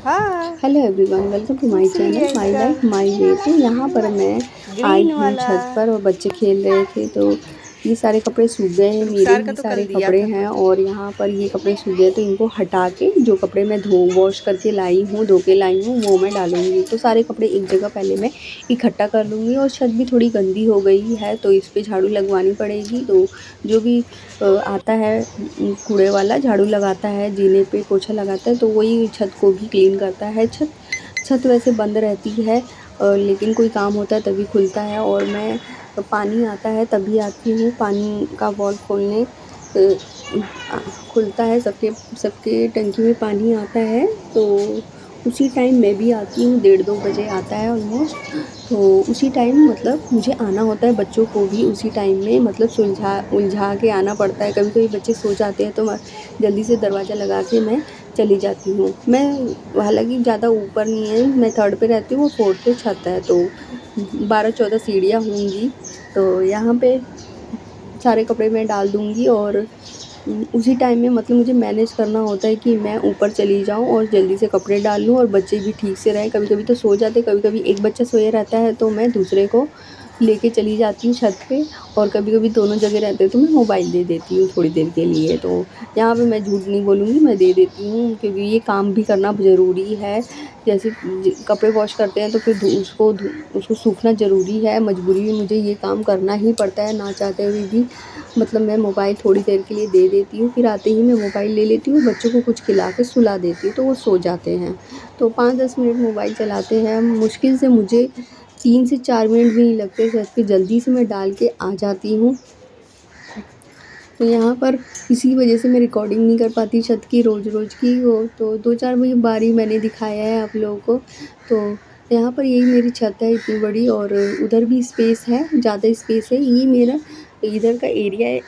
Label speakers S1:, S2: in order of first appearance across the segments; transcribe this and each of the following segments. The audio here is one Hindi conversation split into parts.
S1: हाँ,
S2: hello everyone, welcome to my channel
S1: serial
S2: my
S1: का
S2: लाइफ माय वे। तो यहाँ पर मैं आई
S1: ग्रीन
S2: हूँ
S1: वाला।
S2: छत पर और बच्चे खेल रहे थे। तो ये सारे कपड़े सूख गए हैं, मेरे
S1: रुखसार का
S2: ही
S1: तो कल
S2: सारे
S1: दिया
S2: कपड़े
S1: था
S2: हैं।
S1: तुमने।
S2: और यहाँ पर ये कपड़े सूख गए तो इनको हटा के जो कपड़े मैं धो वॉश करके लाई हूँ, धो के लाई हूँ, वो मैं डालूंगी। तो सारे कपड़े एक जगह पहले मैं इकट्ठा कर लूँगी। और छत भी थोड़ी गंदी हो गई है तो इस पे झाड़ू लगवानी पड़ेगी। तो जो भी आता है कूड़े वाला झाड़ू लगाता है, जीने पे पोछा लगाता है, तो वही छत को भी क्लीन करता है। छत छत वैसे बंद रहती है, लेकिन कोई काम होता है तभी खुलता है। और मैं पानी आता है तभी आती हूँ, पानी का वॉल्व खोलने खुलता है, सबके सबके टंकी में पानी आता है तो उसी टाइम मैं भी आती हूँ। 1:30-2 बजे आता है ऑलमोस्ट। तो उसी टाइम मतलब मुझे आना होता है, बच्चों को भी उसी टाइम में मतलब सुलझा उलझा के आना पड़ता है। कभी कभी बच्चे सो जाते हैं तो मैं जल्दी से दरवाज़ा लगा के मैं चली जाती हूँ। मैं हालांकि ज़्यादा ऊपर नहीं है, मैं थर्ड पे रहती हूँ, वो फोर्थ पे छत है, तो 12-14 सीढ़ियाँ होंगी। तो यहाँ पे सारे कपड़े मैं डाल दूँगी और उसी टाइम में मतलब मुझे मैनेज करना होता है कि मैं ऊपर चली जाऊँ और जल्दी से कपड़े डाल लूँ और बच्चे भी ठीक से रहें। कभी-कभी तो सो जाते, कभी-कभी एक बच्चा सोया रहता है तो मैं दूसरे को लेके चली जाती हूँ छत पे। और कभी-कभी दोनों जगह रहते हैं तो मैं मोबाइल दे देती हूँ थोड़ी देर के लिए। तो यहाँ पे मैं झूठ नहीं बोलूँगी, मैं दे देती हूँ क्योंकि ये काम भी करना ज़रूरी है। जैसे कपड़े वॉश करते हैं तो फिर उसको सूखना ज़रूरी है, मजबूरी में मुझे ये काम करना ही पड़ता है ना चाहते हुए भी। मतलब मैं मोबाइल थोड़ी देर के लिए दे देती हूँ, फिर आते ही मैं मोबाइल ले लेती हूँ, बच्चों को कुछ खिला के सुला देती हूँ तो वो सो जाते हैं। तो 5-10 मिनट मोबाइल चलाते हैं, मुश्किल से मुझे 3 से 4 मिनट भी नहीं लगते, छत पे जल्दी से मैं डाल के आ जाती हूँ। तो यहाँ पर इसी वजह से मैं रिकॉर्डिंग नहीं कर पाती छत की रोज़-रोज़ की, वो तो 2-4 बार ही मैंने दिखाया है आप लोगों को। तो यहाँ पर यही मेरी छत है इतनी बड़ी, और उधर भी स्पेस है, ज़्यादा स्पेस है। ये मेरा इधर का एरिया है,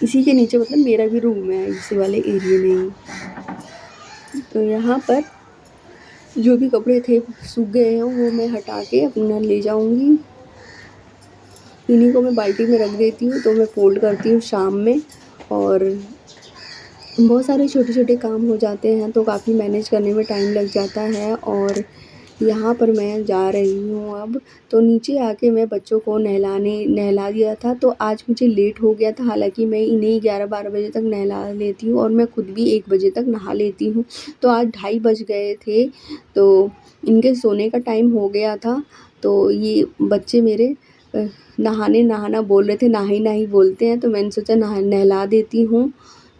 S2: इसी के नीचे मतलब मेरा भी रूम है इसी वाले एरिया में ही। तो यहाँ पर जो भी कपड़े थे सूख गए हैं वो मैं हटा के अपना ले जाऊँगी, इन्हीं को मैं बाल्टी में रख देती हूँ तो मैं फ़ोल्ड करती हूँ शाम में। और बहुत सारे छोटे-छोटे काम हो जाते हैं तो काफ़ी मैनेज करने में टाइम लग जाता है। और यहाँ पर मैं जा रही हूँ अब, तो नीचे आके मैं बच्चों को नहला दिया था तो आज मुझे लेट हो गया था। हालाँकि मैं इन्हें 11-12 बजे तक नहला लेती हूँ और मैं खुद भी 1 बजे तक नहा लेती हूँ। तो आज 2:30 बज गए थे, तो इनके सोने का टाइम हो गया था। तो ये बच्चे मेरे नहाना बोल रहे थे, नहाई बोलते हैं, तो मैंने सोचा नहला देती हूँ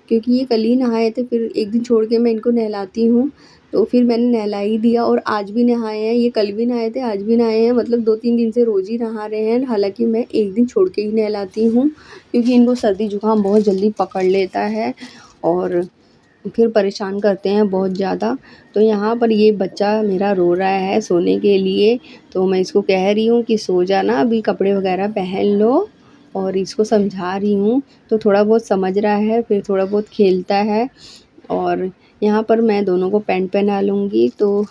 S2: क्योंकि ये कल ही नहाए थे, फिर एक दिन छोड़ के मैं इनको नहलाती हूँ। तो फिर मैंने नहला ही दिया और आज भी नहाए हैं, ये कल भी नहाए थे, आज भी नहाए हैं, मतलब 2-3 दिन से रोज़ ही नहा रहे हैं। हालाँकि मैं एक दिन छोड़ के ही नहलाती हूँ क्योंकि इनको सर्दी-जुकाम बहुत जल्दी पकड़ लेता है और फिर परेशान करते हैं बहुत ज़्यादा। तो यहाँ पर ये बच्चा मेरा रो रहा है सोने के लिए, तो मैं इसको कह रही हूँ कि सो जाना, अभी कपड़े वगैरह पहन लो, और इसको समझा रही हूँ। तो थोड़ा बहुत समझ रहा है, फिर थोड़ा बहुत खेलता है। और यहाँ पर मैं दोनों को पैंट पहना लूँगी। तो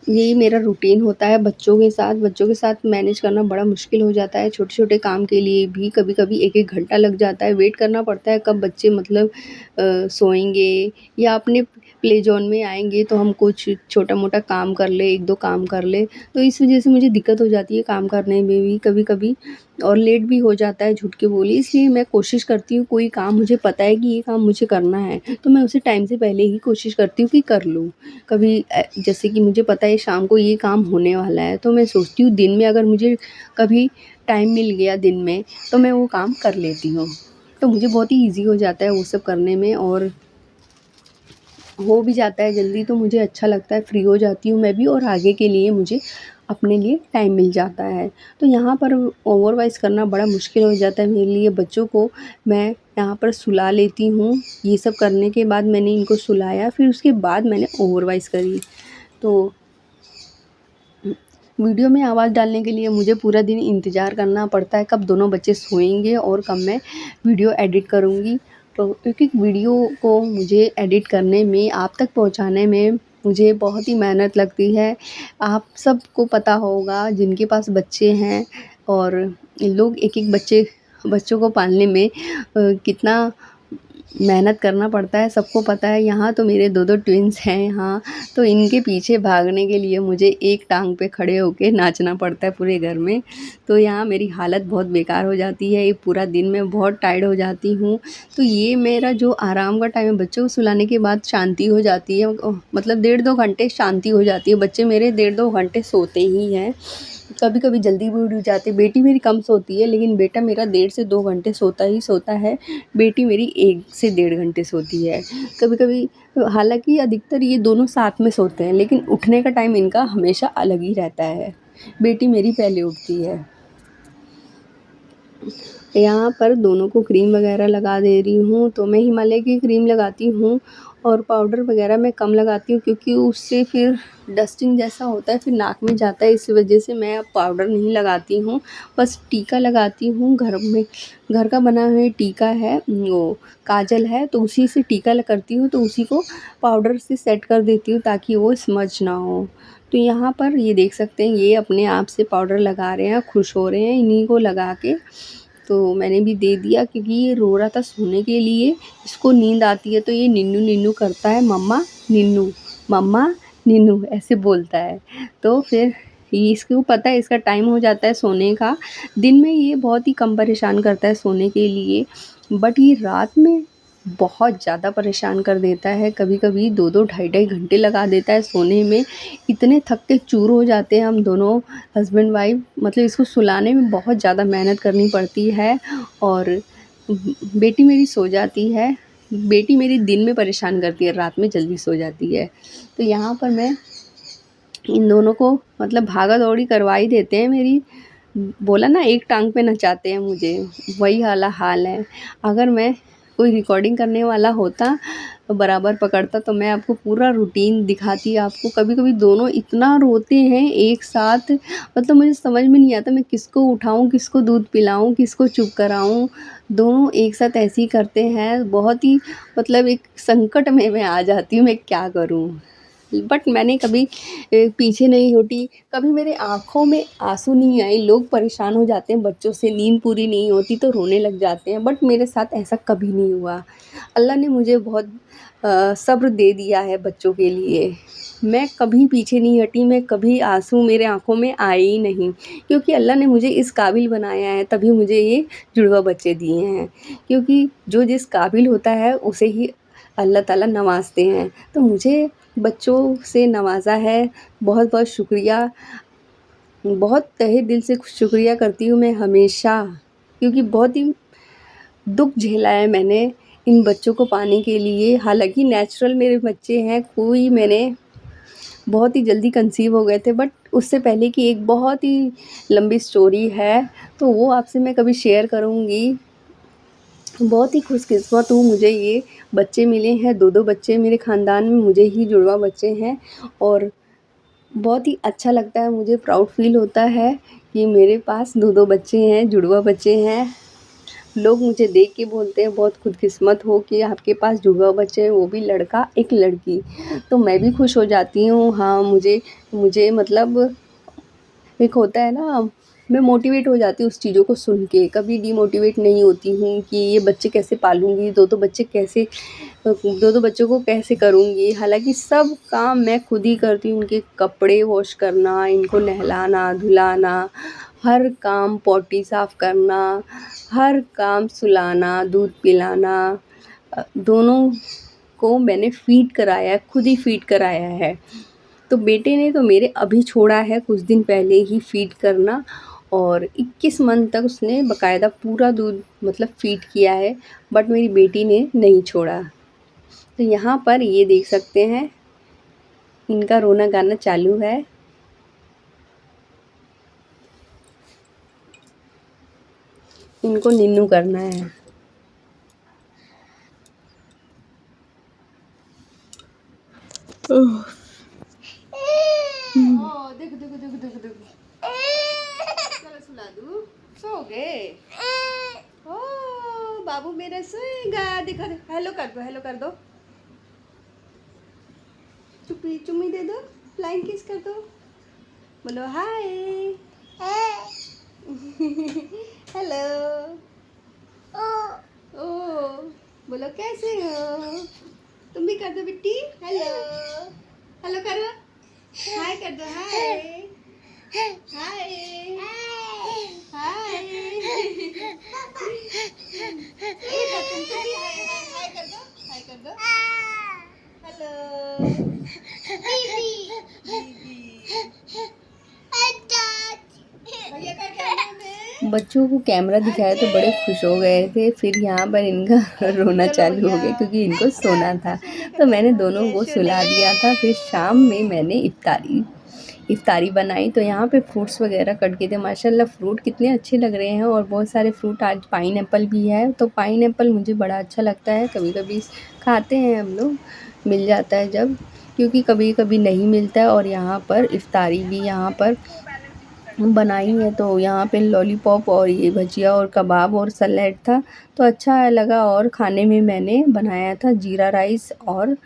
S2: यही मेरा रूटीन होता है बच्चों के साथ मैनेज करना बड़ा मुश्किल हो जाता है। छोटे-छोटे काम के लिए भी कभी-कभी 1-1 घंटा लग जाता है, वेट करना पड़ता है कब बच्चे मतलब सोएँगे या अपने प्ले ज़ोन में आएँगे तो हम कुछ छोटा-मोटा काम कर लें, 1-2 काम कर लें। तो इस वज़ह से मुझे दिक्कत हो जाती है काम करने में भी कभी-कभी, और लेट भी हो जाता है झूठ क्यों बोले। इसलिए मैं कोशिश करती हूँ, कोई काम मुझे पता है कि ये काम मुझे करना है, तो मैं उसे टाइम से पहले ही कोशिश करती हूँ कि कर लूँ। कभी जैसे कि मुझे पता है शाम को ये काम होने वाला है तो मैं सोचती हूँ दिन में अगर मुझे कभी टाइम मिल गया दिन में तो मैं वो काम कर लेती हूँ। तो मुझे बहुत ही ईज़ी हो जाता है वो सब करने में, और हो भी जाता है जल्दी, तो मुझे अच्छा लगता है, फ्री हो जाती हूँ मैं भी और आगे के लिए मुझे अपने लिए टाइम मिल जाता है। तो यहाँ पर ओवरवाइज़ करना बड़ा मुश्किल हो जाता है मेरे लिए। बच्चों को मैं यहाँ पर सुला लेती हूँ, ये सब करने के बाद मैंने इनको सुलाया, फिर उसके बाद मैंने ओवरवाइज़ करी। तो वीडियो में आवाज़ डालने के लिए मुझे पूरा दिन इंतज़ार करना पड़ता है कब दोनों बच्चे सोएंगे और कब मैं वीडियो एडिट करूँगी। तो क्योंकि वीडियो को मुझे एडिट करने में, आप तक पहुँचाने में मुझे बहुत ही मेहनत लगती है। आप सबको पता होगा जिनके पास बच्चे हैं, और लोग एक-एक बच्चों को पालने में कितना मेहनत करना पड़ता है, सबको पता है। यहाँ तो मेरे 2-2 ट्विन्स हैं यहाँ, तो इनके पीछे भागने के लिए मुझे एक टांग पे खड़े होके नाचना पड़ता है पूरे घर में। तो यहाँ मेरी हालत बहुत बेकार हो जाती है, ये पूरा दिन मैं बहुत टायर्ड हो जाती हूँ। तो ये मेरा जो आराम का टाइम है, बच्चों को सुलाने के बाद शांति हो जाती है, मतलब 1.5-2 घंटे शांति हो जाती है। बच्चे मेरे 1.5-2 घंटे सोते ही हैं। कभी कभी जल्दी भी उठ जाते। बेटी मेरी कम सोती है, लेकिन बेटा मेरा 1.5 से 2 घंटे सोता ही सोता है। बेटी मेरी 1 से 1.5 घंटे सोती है कभी कभी। हालांकि अधिकतर ये दोनों साथ में सोते हैं, लेकिन उठने का टाइम इनका हमेशा अलग ही रहता है। बेटी मेरी पहले उठती है। यहाँ पर दोनों को क्रीम वगैरह लगा दे रही हूँ, तो मैं हिमालय की क्रीम लगाती हूँ और पाउडर वगैरह मैं कम लगाती हूँ, क्योंकि उससे फिर डस्टिंग जैसा होता है, फिर नाक में जाता है। इस वजह से मैं अब पाउडर नहीं लगाती हूँ, बस टीका लगाती हूँ। घर में घर का बना हुआ टीका है, वो काजल है, तो उसी से टीका करती हूँ, तो उसी को पाउडर से सेट कर देती हूँ ताकि वो स्मज ना हो। तो यहाँ पर ये देख सकते हैं, ये अपने आप से पाउडर लगा रहे हैं, खुश हो रहे हैं इन्हीं को लगा के। तो मैंने भी दे दिया, क्योंकि ये रो रहा था सोने के लिए। इसको नींद आती है तो ये निन्नू निन्नू करता है, मम्मा निन्नू ऐसे बोलता है। तो फिर ये इसको पता है इसका टाइम हो जाता है सोने का। दिन में ये बहुत ही कम परेशान करता है सोने के लिए, बट ये रात में बहुत ज़्यादा परेशान कर देता है। कभी कभी 2-2 ढाई-ढाई घंटे लगा देता है सोने में। इतने थक के चूर हो जाते हैं हम दोनों हस्बैंड वाइफ, मतलब इसको सुलाने में बहुत ज़्यादा मेहनत करनी पड़ती है। और बेटी मेरी सो जाती है। बेटी मेरी दिन में परेशान करती है, रात में जल्दी सो जाती है। तो यहाँ पर मैं इन दोनों को मतलब भागा दौड़ी करवा ही देते हैं मेरी। बोला ना, एक टांग पे नचाते हैं मुझे, वही हाल है। अगर मैं कोई रिकॉर्डिंग करने वाला होता तो बराबर पकड़ता, तो मैं आपको पूरा रूटीन दिखाती आपको। कभी कभी दोनों इतना रोते हैं एक साथ, मतलब मुझे समझ में नहीं आता मैं किसको उठाऊं, किसको दूध पिलाऊं, किसको चुप कराऊं। दोनों एक साथ ऐसे ही करते हैं, बहुत ही मतलब एक संकट में मैं आ जाती हूँ, मैं क्या करूँ। बट मैंने कभी पीछे नहीं हटी, कभी मेरे आँखों में आँसू नहीं आए। लोग परेशान हो जाते हैं बच्चों से, नींद पूरी नहीं होती तो रोने लग जाते हैं, बट मेरे साथ ऐसा कभी नहीं हुआ। अल्लाह ने मुझे बहुत सब्र दे दिया है बच्चों के लिए। मैं कभी पीछे नहीं हटी, मैं कभी आँसू मेरे आँखों में आए ही नहीं, क्योंकि अल्लाह ने मुझे इस काबिल बनाया है, तभी मुझे ये जुड़वा बच्चे दिए हैं। क्योंकि जो जिस काबिल होता है उसे ही अल्लाह ताला नवाजते हैं। तो मुझे बच्चों से नवाजा है, बहुत बहुत शुक्रिया। बहुत तहे दिल से शुक्रिया करती हूँ मैं हमेशा, क्योंकि बहुत ही दुख झेला है मैंने इन बच्चों को पाने के लिए। हालांकि नेचुरल मेरे बच्चे हैं, कोई मैंने बहुत ही जल्दी कंसीव हो गए थे, बट उससे पहले की एक बहुत ही लंबी स्टोरी है, तो वो आपसे मैं कभी शेयर करूँगी। बहुत ही खुशकिस्मत हूँ, मुझे ये बच्चे मिले हैं। 2-2 बच्चे मेरे ख़ानदान में मुझे ही जुड़वा बच्चे हैं, और बहुत ही अच्छा लगता है, मुझे प्राउड फ़ील होता है कि मेरे पास 2-2 बच्चे हैं, जुड़वा बच्चे हैं। लोग मुझे देख के बोलते हैं बहुत खुशकिस्मत हो कि आपके पास जुड़वा बच्चे हैं, वो भी लड़का एक लड़की। तो मैं भी खुश हो जाती हूँ। हाँ, मुझे मुझे मतलब एक होता है ना, मैं मोटिवेट हो जाती हूँ उस चीज़ों को सुन के, कभी डिमोटिवेट नहीं होती हूँ कि ये बच्चे कैसे पालूँगी, 2-2 बच्चे कैसे, 2-2 बच्चों को कैसे करूँगी। हालाँकि सब काम मैं खुद ही करती हूँ, उनके कपड़े वॉश करना, इनको नहलाना, धुलाना, हर काम, पॉटी साफ़ करना, हर काम, सुलाना, दूध पिलाना। दोनों को मैंने फ़ीड कराया है, खुद ही फ़ीड कराया है। तो बेटे ने तो मेरे अभी छोड़ा है कुछ दिन पहले ही फ़ीड करना, और 21 मंथ तक उसने बाकायदा पूरा दूध मतलब फ़ीड किया है, बट मेरी बेटी ने नहीं छोड़ा। तो यहाँ पर ये देख सकते हैं, इनका रोना गाना चालू है। इनको निन्नू करना है। ओह! देखो, देखो, देखो, देखो, देखो। चलो सुला दूँ? सो गए? ओह! बाबू मेरा सोएगा। देखो, हेलो कर दो, हेलो कर दो। चुम्मी दे दो, फ्लाइंग किस कर दो। बोलो हाय। हेलो। ओ बोलो कैसे हो? तुम भी कर दो बिट्टी। हेलो, हेलो करो, हाय कर दो, हाय हाय हाय। ये बर्तन तुम भी हाय हाय हाय कर दो, हाय कर दो। हेलो दीदी, दीदी भैया का कैमरा में। बच्चों को कैमरा दिखाया तो बड़े खुश हो गए थे। फिर यहाँ पर इनका रोना चालू हो गया क्योंकि इनको सोना था। तो मैंने दोनों को सुला दिया था। फिर शाम में मैंने इफ्तारी बनाई। तो यहाँ पे फ्रूट्स वगैरह कट के थे। माशाल्लाह फ्रूट कितने अच्छे लग रहे हैं और बहुत सारे फ्रूट। आज पाइनएप्पल भी है, तो पाइनएप्पल मुझे बड़ा अच्छा लगता है। कभी कभी खाते हैं हम लोग, मिल जाता है जब, क्योंकि कभी कभी नहीं मिलता है। और यहाँ पर इफ्तारी भी यहाँ पर बनाई है। तो यहाँ पे लॉलीपॉप और ये भजिया और कबाब और सैलेड था, तो अच्छा लगा। और खाने में मैंने बनाया था जीरा राइस और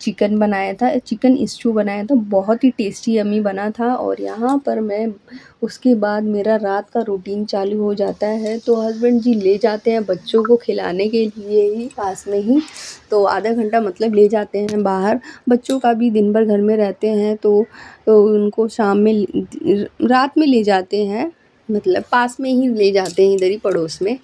S2: चिकन बनाया था, चिकन स्टू बनाया था, बहुत ही टेस्टी यम्मी बना था। और यहाँ पर मैं उसके बाद मेरा रात का रूटीन चालू हो जाता है। तो हस्बैंड जी ले जाते हैं बच्चों को खिलाने के लिए ही पास में ही, तो आधा घंटा मतलब ले जाते हैं बाहर। बच्चों का भी दिन भर घर में रहते हैं, तो उनको शाम में रात में ले जाते हैं, मतलब पास में ही ले जाते हैं, इधर ही पड़ोस में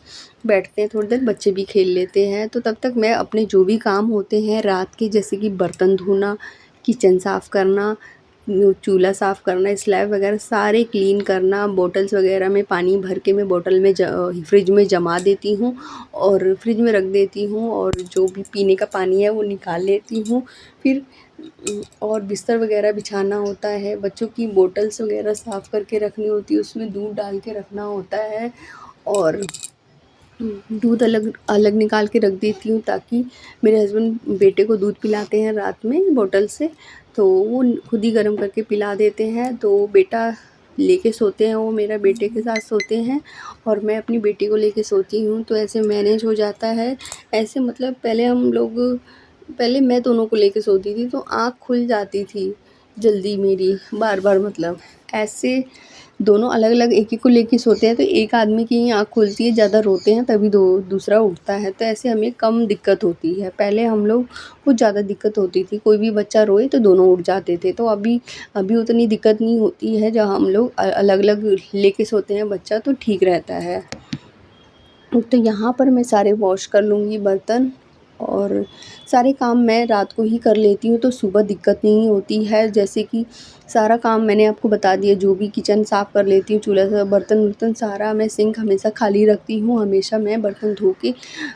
S2: बैठते हैं थोड़ी देर, बच्चे भी खेल लेते हैं। तो तब तक मैं अपने जो भी काम होते हैं रात के, जैसे कि बर्तन धोना, किचन साफ़ करना, चूल्हा साफ़ करना, स्लैब वगैरह सारे क्लीन करना, बॉटल्स वगैरह में पानी भर के मैं बॉटल में फ्रिज में जमा देती हूँ और फ्रिज में रख देती हूँ। और जो भी पीने का पानी है वो निकाल लेती हूँ। फिर और बिस्तर वगैरह बिछाना होता है, बच्चों की बोतल्स वगैरह साफ़ करके रखनी होती है, उसमें दूध डाल के रखना होता है। और दूध अलग अलग निकाल के रख देती हूँ, ताकि मेरे हस्बैंड बेटे को दूध पिलाते हैं रात में बोतल से, तो वो खुद ही गर्म करके पिला देते हैं। तो बेटा लेके सोते हैं, वो मेरा बेटे के साथ सोते हैं और मैं अपनी बेटी को लेके सोती हूँ। तो ऐसे मैनेज हो जाता है। ऐसे मतलब पहले मैं दोनों को लेके सोती थी तो आँख खुल जाती थी जल्दी मेरी, बार बार, मतलब ऐसे दोनों अलग अलग एक एक को लेके सोते हैं तो एक आदमी की ही आँख खुलती है, ज़्यादा रोते हैं तभी दूसरा उठता है, तो ऐसे हमें कम दिक्कत होती है। पहले हम लोग को ज़्यादा दिक्कत होती थी, कोई भी बच्चा रोए तो दोनों उठ जाते थे। तो अभी उतनी दिक्कत नहीं होती है, जब हम लोग अलग अलग लेके सोते हैं बच्चा, तो ठीक रहता है। तो यहाँ पर मैं सारे वॉश कर लूँगी बर्तन, और सारे काम मैं रात को ही कर लेती हूँ, तो सुबह दिक्कत नहीं होती है। जैसे कि सारा काम मैंने आपको बता दिया, जो भी किचन साफ़ कर लेती हूँ, चूल्हा से बर्तन वर्तन सारा, मैं सिंक हमेशा खाली रखती हूँ, हमेशा मैं बर्तन धो के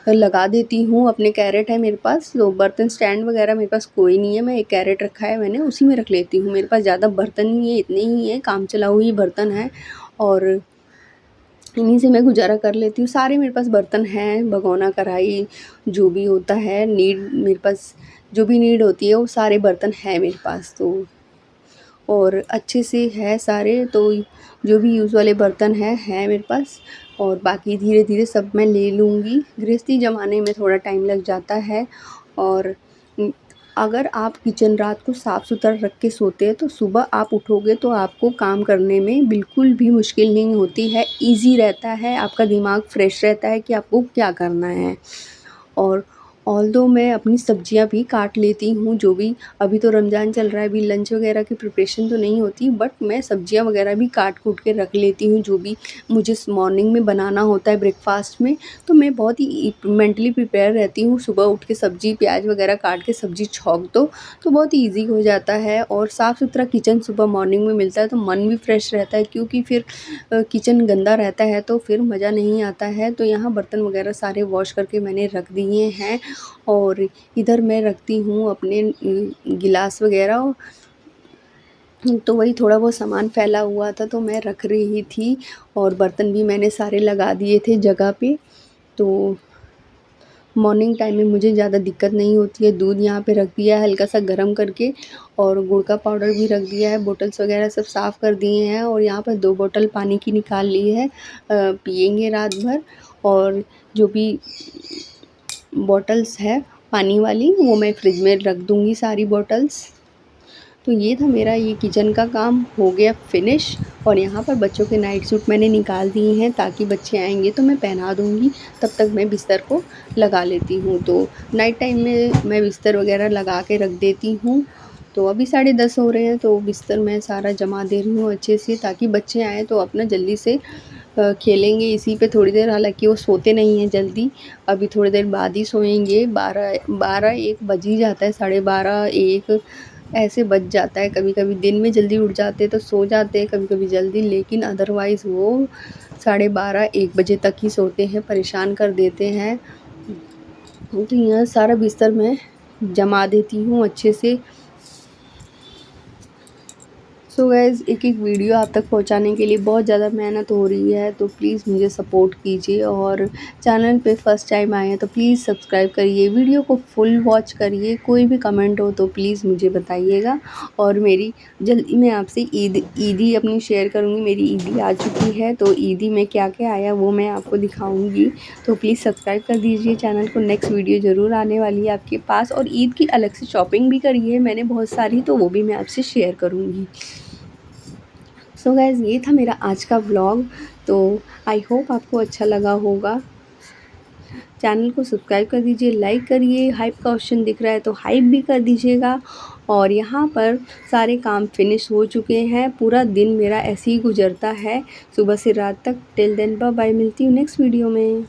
S2: लगा देती हूँ। अपने कैरेट है मेरे पास, तो बर्तन स्टैंड वगैरह मेरे पास कोई नहीं है, मैं एक कैरेट रखा है मैंने, उसी में रख लेती हूँ। मेरे पास ज़्यादा बर्तन नहीं है, इतने ही हैं, काम चलाऊ ही बर्तन हैं और इन्हीं से मैं गुजारा कर लेती हूँ। सारे मेरे पास बर्तन हैं, भगोना, कढ़ाई, जो भी होता है नीड, मेरे पास जो भी नीड होती है वो सारे बर्तन हैं मेरे पास। तो और अच्छे से है सारे, तो जो भी यूज़ वाले बर्तन हैं मेरे पास, और बाकी धीरे धीरे सब मैं ले लूँगी। गृहस्थी जमाने में थोड़ा टाइम लग जाता है। और अगर आप किचन रात को साफ़ सुथरा रख के सोते हैं तो सुबह आप उठोगे तो आपको काम करने में बिल्कुल भी मुश्किल नहीं होती है, ईज़ी रहता है, आपका दिमाग फ्रेश रहता है कि आपको क्या करना है। और ऑल्दो मैं अपनी सब्जियां भी काट लेती हूँ, जो भी, अभी तो रमज़ान चल रहा है, अभी लंच वगैरह की प्रिपरेशन तो नहीं होती, बट मैं सब्जियां वगैरह भी काट कूट के रख लेती हूँ, जो भी मुझे मॉर्निंग में बनाना होता है ब्रेकफास्ट में। तो मैं बहुत ही मेंटली प्रिपेयर रहती हूँ, सुबह उठ के सब्जी प्याज वगैरह काट के सब्जी छौंक दो तो बहुत ही ईजी हो जाता है। और साफ़ सुथरा किचन सुबह मॉर्निंग में मिलता है तो मन भी फ्रेश रहता है, क्योंकि फिर किचन गंदा रहता है तो फिर मज़ा नहीं आता है। तो यहाँ बर्तन वगैरह सारे वॉश करके मैंने रख दिए हैं, और इधर मैं रखती हूँ अपने गिलास वगैरह। तो वही थोड़ा बहुत सामान फैला हुआ था तो मैं रख रही थी, और बर्तन भी मैंने सारे लगा दिए थे जगह पे। तो मॉर्निंग टाइम में मुझे ज़्यादा दिक्कत नहीं होती है। दूध यहाँ पे रख दिया है हल्का सा गर्म करके, और गुड़ का पाउडर भी रख दिया है, बोतल्स वगैरह सब साफ़ कर दिए हैं, और यहाँ पर 2 बोतल पानी की निकाल ली है, पिएंगे रात भर। और जो भी बॉटल्स है पानी वाली वो मैं फ्रिज में रख दूँगी सारी बॉटल्स। तो ये था मेरा ये किचन का काम हो गया फिनिश। और यहाँ पर बच्चों के नाइट सूट मैंने निकाल दिए हैं ताकि बच्चे आएंगे तो मैं पहना दूँगी, तब तक मैं बिस्तर को लगा लेती हूँ। तो नाइट टाइम में मैं बिस्तर वगैरह लगा के रख देती हूँ। तो अभी 10:30 हो रहे हैं, तो बिस्तर मैं सारा जमा दे रही हूँ अच्छे से, ताकि बच्चे आएँ तो अपना जल्दी से खेलेंगे इसी पे थोड़ी देर। हालांकि वो सोते नहीं हैं जल्दी, अभी थोड़ी देर बाद ही सोएंगे। 12-1 बज ही जाता है, 12:30-1 ऐसे बज जाता है। कभी कभी दिन में जल्दी उठ जाते तो सो जाते हैं, कभी कभी जल्दी, लेकिन अदरवाइज़ वो 12:30-1 बजे तक ही सोते हैं, परेशान कर देते हैं। तो यह सारा बिस्तर मैं जमा देती हूँ अच्छे से। सो गाइज़, एक वीडियो आप तक पहुंचाने के लिए बहुत ज़्यादा मेहनत हो रही है, तो प्लीज़ मुझे सपोर्ट कीजिए। और चैनल पे फर्स्ट टाइम आए हैं तो प्लीज़ सब्सक्राइब करिए, वीडियो को फुल वॉच करिए। कोई भी कमेंट हो तो प्लीज़ मुझे बताइएगा। और मेरी जल्दी मैं आपसे ईदी अपनी शेयर करूँगी। मेरी ईदी आ चुकी है, तो ईदी में क्या क्या आया वो मैं आपको दिखाऊँगी। तो प्लीज़ सब्सक्राइब कर दीजिए चैनल को। नेक्स्ट वीडियो ज़रूर आने वाली है आपके पास। और ईद की अलग से शॉपिंग भी करी है मैंने बहुत सारी, तो वो भी मैं आपसे शेयर करूँगी। सो गाइज़, ये था मेरा आज का व्लॉग। तो आई होप आपको अच्छा लगा होगा। चैनल को सब्सक्राइब कर दीजिए, लाइक करिए, हाइप का ऑप्शन दिख रहा है तो हाइप भी कर दीजिएगा। और यहाँ पर सारे काम फिनिश हो चुके हैं। पूरा दिन मेरा ऐसे ही गुजरता है, सुबह से रात तक। टिल देन बाय बाय, मिलती हूँ नेक्स्ट वीडियो में।